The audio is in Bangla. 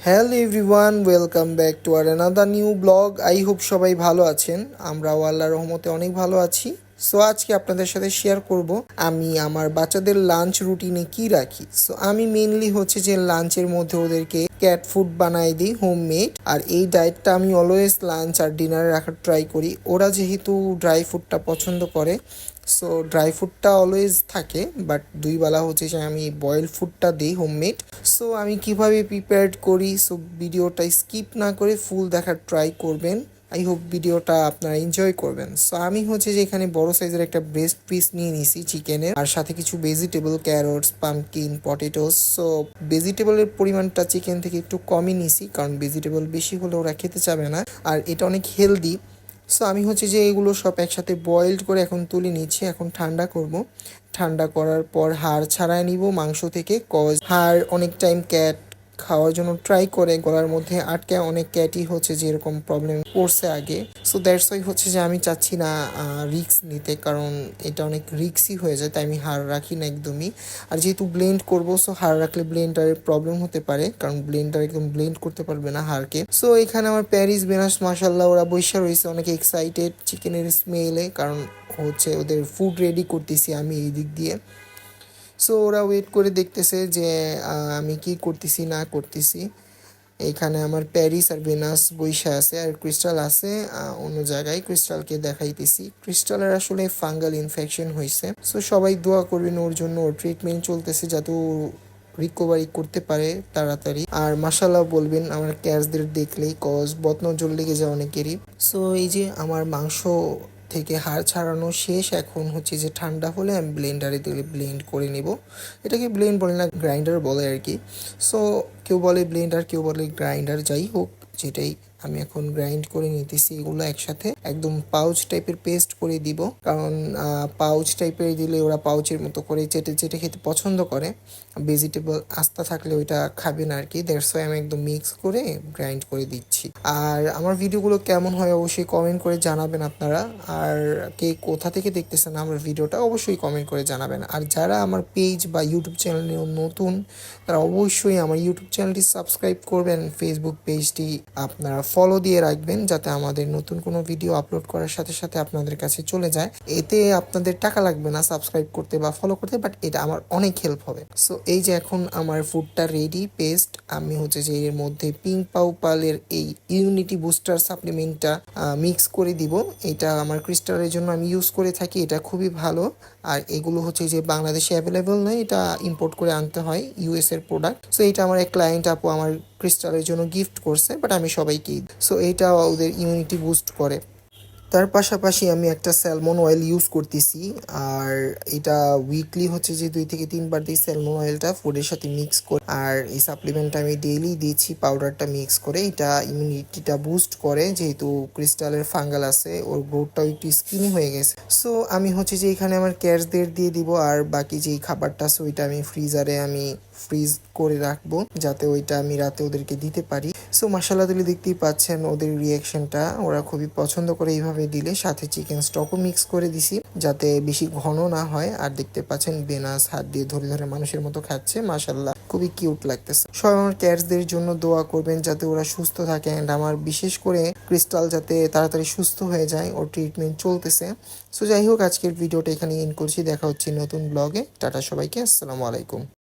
Hello everyone, welcome back to our another new blog. I hope সবাই ভালো আছেন। আমরাও আল্লাহর রহমতে অনেক ভালো আছি। সো আজকে আপনাদের সাথে শেয়ার করব আমি আমার বাচ্চাদের লাঞ্চ রুটিনে কি রাখি। সো আমি মেনলি হচ্ছে যে লাঞ্চের মধ্যে ওদেরকে ক্যাট ফুড বানাই দিই হোমমেড, আর এই ডায়েটটা আমি অলওয়েজ লাঞ্চ আর ডিনারে রাখার ট্রাই করি। ওরা যেহেতু ড্রাই ফুডটা পছন্দ করে, সো ড্রাই ফুডটা অলওয়েজ থাকে, বাট দুই বেলা হচ্ছে যে আমি বয়েল ফুডটা দিই হোমমেড। সো আমি কিভাবে প্রিপেয়ার করি, সো ভিডিওটা স্কিপ না করে ফুল দেখার ট্রাই করবেন। আই হোপ ভিডিওটা আপনারা এনজয় করবেন। সো আমি হচ্ছে যে এখানে বড় সাইজের একটা ব্রেস্ট পিস নিয়ে নিছি চিকেনের, আর সাথে কিছু vegetable, carrots, pumpkin, potatoes. So ভেজিটেবলের পরিমাণটা চিকেন থেকে একটু কমই নিছি, কারণ ভেজিটেবল বেশি হলে ওরা খেতে চাবে না, আর এটা অনেক হেলদি। সো আমি হচ্ছে যে এগুলো সব একসাথে বয়েলড করে এখন তুলে নিচ্ছি, এখন ঠান্ডা করব। ঠান্ডা করার পর হাড় ছাড়াই নিব মাংস থেকে, কজ হাড় অনেক টাইম ক্যাট খাওয়ার জন্য ট্রাই করে, গলার মধ্যে আটকে অনেক ক্যাটই হচ্ছে যে এরকম প্রবলেম করছে আগে। সো দ্যাটস ওয়াই হচ্ছে যে আমি চাচ্ছি না রিক্স নিতে, কারণ এটা অনেক রিক্সই হয়ে যায়, তাই আমি হাড় রাখি না একদমই। আর যেহেতু ব্লেন্ড করবো, সো হাড় রাখলে ব্লেন্ডারের প্রবলেম হতে পারে, কারণ ব্লেন্ডার একদম ব্লেন্ড করতে পারবে না হাড়কে। সো এখানে আমার প্যারিস বেনাস মাশাল্লাহ ওরা বৈশা রয়েছে অনেক এক্সাইটেড চিকেনের স্মেলে, কারণ হচ্ছে ওদের ফুড রেডি করতেছি আমি এই দিক দিয়ে। সো ওরা ওয়েট করে দেখতেছে যে আমি কি করতেছি না করতেছি। এখানে আমার প্যারিস আর ভেনাস বৈশা আছে, আর ক্রিস্টাল আছে অন্য জায়গায়। ক্রিস্টালকে দেখাইতেছি, ক্রিস্টালের আসলে ফাঙ্গাল ইনফেকশন হয়েছে। সো সবাই দোয়া করবেন ওর জন্য, ওর ট্রিটমেন্ট চলতেছে যাতে ও রিকভারি করতে পারে তাড়াতাড়ি। আর মাশাল্লাহ বলবেন আমার ক্যাটসদের দেখলেই, কজ বদনজর লেগে যায় অনেকেরই। সো এই যে আমার মাংস থেকে হাড় ছাড়ানো শেষ, এখন হচ্ছে যে ঠান্ডা হলে আমি ব্লেন্ডারে দিলে ব্লেন্ড করে নিব। এটাকে ব্লেন্ড বলে না, গ্রাইন্ডার বলে আর কি। সো কেউ বলে ব্লেন্ডার, কেউ বলে গ্রাইন্ডার, যাই হোক যেটাই, আমি এখন গ্রাইন্ড করে নিতেছি এগুলো একসাথে, একদম পাউচ টাইপের পেস্ট করে দিব, কারণ পাউচ টাইপের দিলে ওরা পাউচের মতো করে চেটে চেটে খেতে পছন্দ করে। ভেজিটেবল আস্তা থাকলে ওইটা খাবে না আর কি, দ্যাটস ওয়াই আমি একদম মিক্স করে গ্রাইন্ড করে দিচ্ছি। আর আমার ভিডিওগুলো কেমন হয় অবশ্যই কমেন্ট করে জানাবেন আপনারা, আর কে কোথা থেকে দেখতেছেন আমার ভিডিওটা অবশ্যই কমেন্ট করে জানাবেন। আর যারা আমার পেজ বা ইউটিউব চ্যানেলে নতুন, তারা অবশ্যই আমার ইউটিউব চ্যানেলটি সাবস্ক্রাইব করবেন, ফেসবুক পেজটি আপনারা ফলো দিয়ে রাখবেন, যাতে আমাদের নতুন কোনো ভিডিও আপলোড করার সাথে সাথে আপনাদের কাছে চলে যায়। এতে আপনাদের টাকা লাগবে না সাবস্ক্রাইব করতে বা ফলো করতে, বাট এটা আমার অনেক হেল্প হবে। সো এই যে এখন আমার ফুডটা রেডি পেস্ট, আমি হচ্ছে যে এর মধ্যে পিঙ্ক পাউ পালের এই ইমিউনিটি বুস্টার সাপ্লিমেন্টটা মিক্স করে দিব। এটা আমার ক্রিস্টালের জন্য আমি ইউজ করে থাকি, এটা খুবই ভালো। আর এগুলো হচ্ছে যে বাংলাদেশে অ্যাভেলেবেল নয়, এটা ইম্পোর্ট করে আনতে হয়, ইউএস এর প্রোডাক্ট। সো এটা আমার এক ক্লায়েন্ট আপু আমার ক্রিস্টালের জন্য গিফট করছে, বাট আমি সবাইকেই। সো এটা ওদের ইমিউনিটি বুস্ট করে। তার পাশাপাশি আমি একটা স্যালমন অয়েল ইউজ করতেছি, আর এটা উইকলি হচ্ছে যে 2 থেকে 3 বার দিই স্যালমন অয়েলটা ফুডের সাথে মিক্স করে। আর এই সাপ্লিমেন্টটা আমি ডেইলি দিচ্ছি পাউডারটা মিক্স করে। এটা ইমিউনিটিটা বুস্ট করে, যেহেতু ক্রিস্টালের ফাঙ্গাল আছে, ওর গ্রোথটাও একটু স্কিনি হয়ে গেছে। সো আমি হচ্ছে যে এখানে আমার ক্যাটসদের দিয়ে দিব, আর বাকি যেই খাবারটা আছে ওইটা আমি ফ্রিজারে ফ্রিজ করে রাখবো, যাতে ওইটা আমি রাতে ওদেরকে দিতে পারি। সো মাসাল্লাহ দিলে দেখতেই পাচ্ছেন ওদের রিয়াকশনটা, ওরা খুবই পছন্দ করে এইভাবে দিলে। সাথে চিকেন স্টকও মিক্স করে দিছি, যাতে বেশি ঘন না হয়। আর দেখতে পাচ্ছেন বেনাস হাত দিয়ে ধরে ধরে মানুষের মতো খাচ্ছে, মাসাল্লাহ খুবই কিউট লাগতেছে। সবাই আমার ক্যাটসদের জন্য দোয়া করবেন যাতে ওরা সুস্থ থাকে, অ্যান্ড আমার বিশেষ করে ক্রিস্টাল যাতে তাড়াতাড়ি সুস্থ হয়ে যায়, ওর ট্রিটমেন্ট চলতেছে। সো যাই হোক, আজকের ভিডিওটা এখানে এন্ড করছি, দেখা হচ্ছে নতুন ব্লগে। টাটা সবাইকে, আসসালামু আলাইকুম।